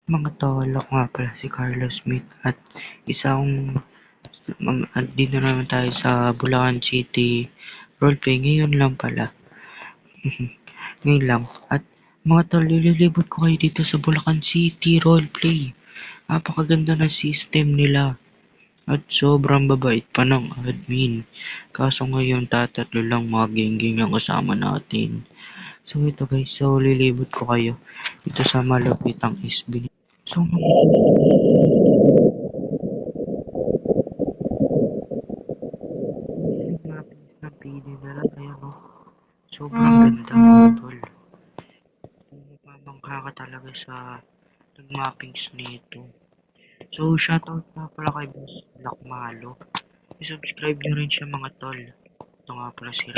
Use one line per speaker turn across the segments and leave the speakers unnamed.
Mga tol, ako nga pala si Carlos Smith at isang at dito naman tayo sa Bulacan City roleplay ngayon lang pala. Ngayon lang. At mga tol, lilibot ko kayo dito sa Bulacan City roleplay. Napakaganda ng system nila at sobrang babait pa ng admin. Kaso ngayon tatatlo lang mga geng-geng ang kasama natin. So ito guys, so lilibot ko kayo dito sa malapitang SB. So mappings ng PD na lang, ayan o. Sobrang ganda mga tol. Mapapangka ka talaga sa nag-mappings nito. So, shoutout nga pala kay Boss Black Malo. I-subscribe nyo rin siya mga tol. Ito nga pala si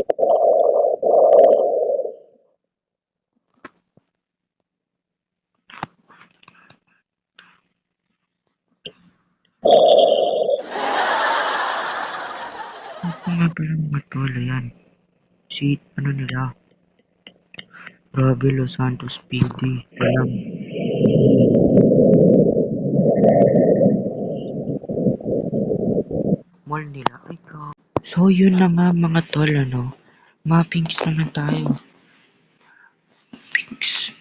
Ito nga pala mga tol, ayan. Si, ano nila, Grabe Los Santos PD. Alam, mall nila. Ay, ka. So, yun na nga mga tol, ano. Mappings naman tayo. Pinks.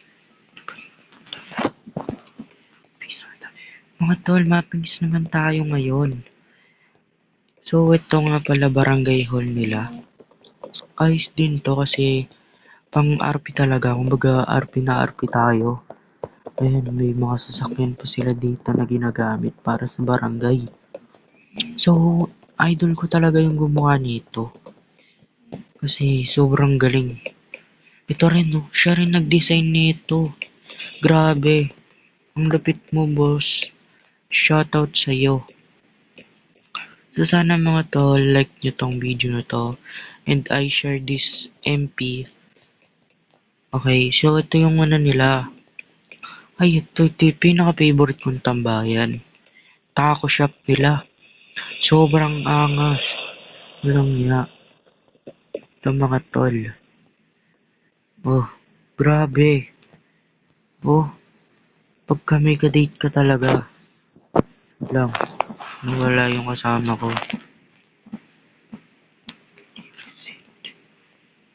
Mga tol, mappings naman tayo ngayon. So, ito nga pala barangay hall nila. Ayos din to kasi pang RP talaga. Kumbaga, RP na RP tayo. Ayan, may mga sasakyan pa sila dito na ginagamit para sa barangay. So, idol ko talaga yung gumawa nito. Kasi sobrang galing. Ito rin, no? Siya rin nag-design nito. Grabe. Ang lapit mo, boss. Shoutout sa'yo. So, sana mga tol, like nyo tong video na to. And I share this MP. Okay, so ito yung ano nila. Ay, ito yung pinaka-favorite kong tambayan. Taco shop nila. Sobrang angas. Walang ya. Ito mga tol. Oh, grabe. Oh, pagka may ka-date ka talaga. Lang, wala yung kasama ko.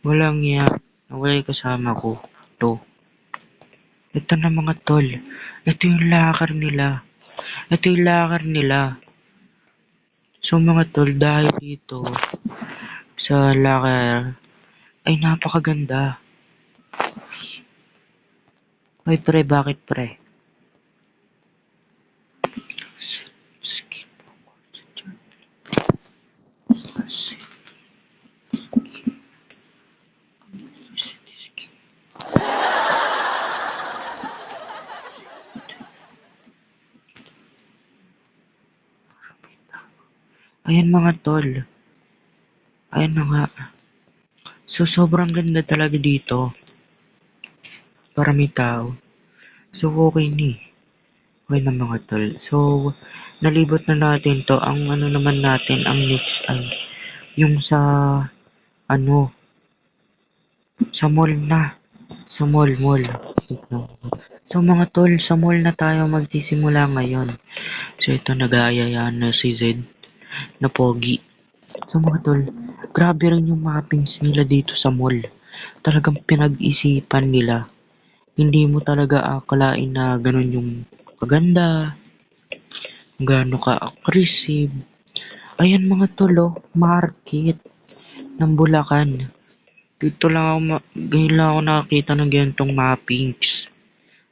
Walang ya. Wala yung kasama ko. To. Ito na mga tol. Ito yung lakar nila. Ito yung lakar nila. So mga tol, dahil dito sa lakar ay napakaganda. Ay pre, bakit pre? Skip. Ayan mga tol. Ayan na nga. So sobrang ganda talaga dito. Para may tao. So okay ni. Okay na mga tol. So nalibot na natin to. Ang ano naman natin, ang next ay yung sa ano, sa mall na. Sa mall. So mga tol, sa mall na tayo magsisimula ngayon. So ito nag-aayayaan na si Zed na pogi. So mga tol, grabe rin yung mappings nila dito sa mall. Talagang pinag-isipan nila. Hindi mo talaga akalain na ganun yung kaganda, gaano ka aggressive. Ayan mga tol, oh, market ng Bulacan. Dito lang ako, ngayon lang ako nakakita ng ganitong mappings.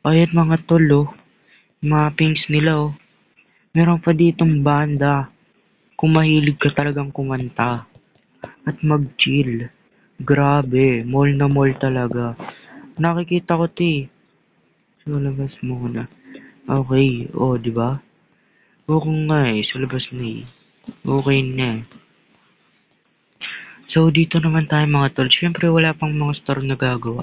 Ayan mga tol, oh, mappings nila, oh. Meron pa ditong banda kung mahilig ka talagang kumanta at mag-chill. Grabe, mall na mall talaga. Nakikita ko 'to, eh. So, labas muna. Okay, oh, 'di ba? Oo nga eh, sa labas na eh. Okay na. So, dito naman tayo mga tol. Siyempre, wala pang mga store na gagawa.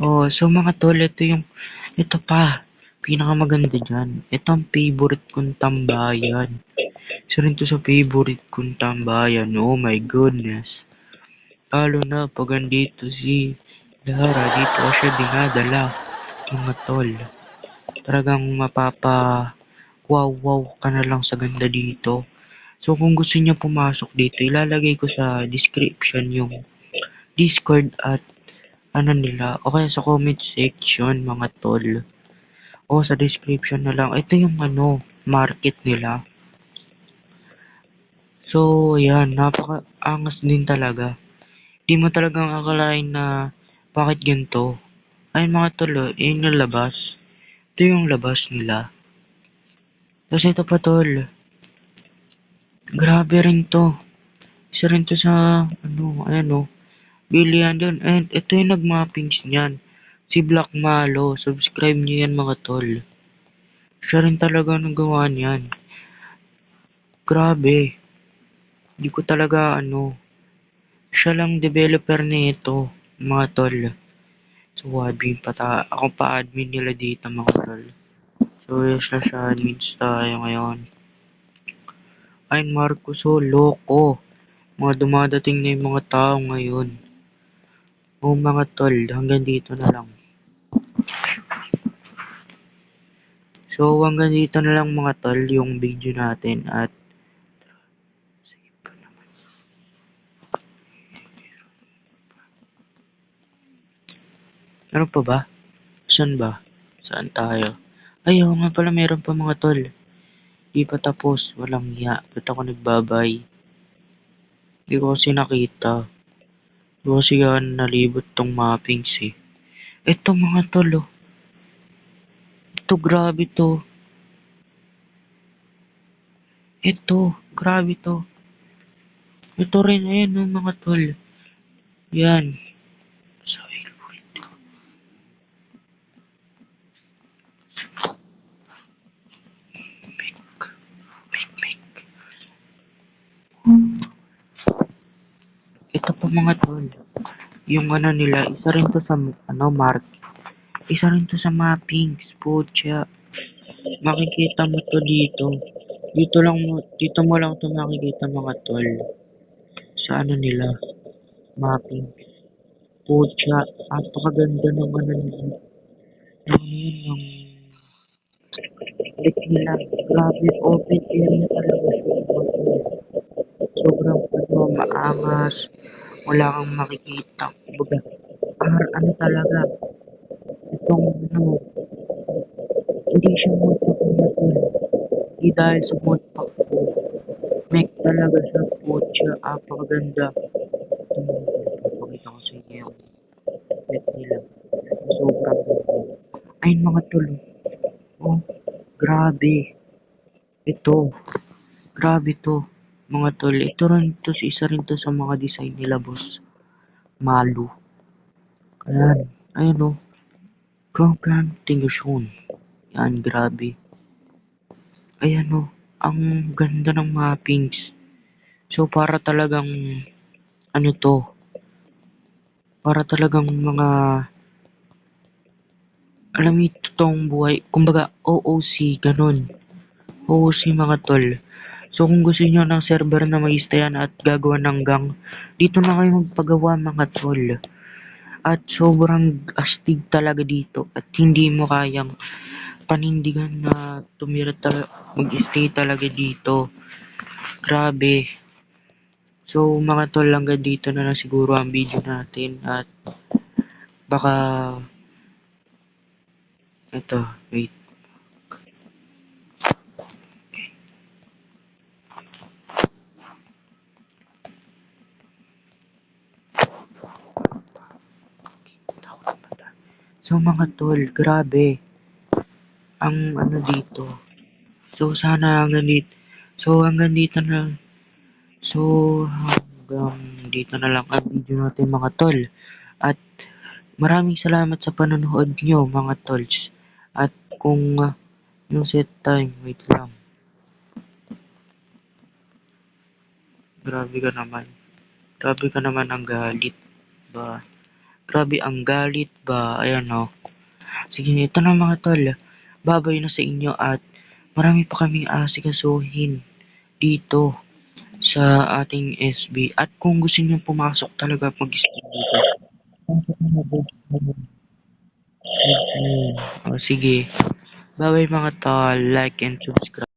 Oh, so mga tol, ito pa. Pinakamaganda dyan. Ito ang favorite kong tambayan. Isa rin to sa favorite kong tambayan. Oh my goodness. Lalo na pag andito si Lara, dito ko siya dinadala, mga tol. Talagang wow wow ka na lang sa ganda dito. So kung gusto niyo pumasok dito, ilalagay ko sa description yung Discord at ano nila, o kaya sa comment section mga tol. O sa description na lang. Ito yung market nila. So, ayan, napaka-angas din talaga. Di mo talagang akalain na bakit ganito. Ayun mga tol, oh, yun yung labas. Ito yung labas nila. Tapos ito pa tol, grabe rin to. Isa rin to sa, ayan o, bilihan din. And ito yung nagmappings niyan. Si Black Malo, subscribe niyo yan mga tol. Siya rin talaga nagawa niyan. Grabe, di ko talaga siya lang developer nito, mga tol. So, admin ako pa admin nila dito mga tol. So, yes na siya, admins tayo ngayon. Ay, Marcos, oh, loko. Mga dumadating na yung mga tao ngayon. Oh, mga tol, hanggang dito na lang. So, hanggang dito na lang mga tol yung video natin at ano pa ba? Saan ba? Saan tayo? Ay, oo nga pala, meron pa mga tol. Di pa tapos, walang hiya. Ba't ako nagbabay? Di ko kasi nakita. Di ko kasi yan nalibot tong mappings eh. Ito mga tol, oh. Ito, grabe to. Ito, grabe to. Ito rin, ayan oh, mga tol. Yan. So, ito po mga tol. Yung nila, isa rin to sa mark. Isa rin to sa mappings. Pucha. Makikita mo to dito. Dito mo lang to makikita mga tol. Sa nila, mapping. Pucha. Napakaganda ng nila. Yun, click nila. Grabe, open area talaga siya. Sobrang maangas. Wala kang makikita. Kumbaga, talaga. Itong hindi siya multipack na tool. Hindi dahil sa multipack ko. Make talaga siya po siya. Apakaganda. Papakita ko sa inyo yung net nila. Sobrang ganda. Ay mga tol. Oh, grabe. Ito. Grabe to. Mga tol. Ito rin to. Isa rin to sa mga design nila boss. Malu. Ayan. Ayun o. Proclamation. Yan. Grabe. Ayan o. Ang ganda ng mappings. So, para talagang, to, para talagang mga, alam mo yung totoong buhay, kumbaga, OOC, ganun. OOC mga tol. So, kung gusto niyo ng server na may stayan at gagawa ng gang, dito na kayo magpagawa mga tol. At sobrang astig talaga dito at hindi mo kayang panindigan na mag-stay talaga dito. Grabe. So, mga tol, hanggang dito na lang siguro ang video natin at baka ito, wait. So, mga tol, grabe. Ang dito. So, sana hanggang dito. So, hanggang dito na lang. So, hanggang dito na lang ang video natin mga tol. At maraming salamat sa panonood nyo mga tols. At kung yung set time, wait lang. Grabe ka naman. Grabe ka naman ang galit ba? Grabe ang galit ba? Ayan o. Sige, ito na mga tol. Babay na sa inyo at marami pa kaming asikasuhin dito. sa ating SB. At kung gusto niyo pumasok talaga mag-stream dito, pasok na mag-stream. O sige. Bye-bye mga tol. Like and subscribe.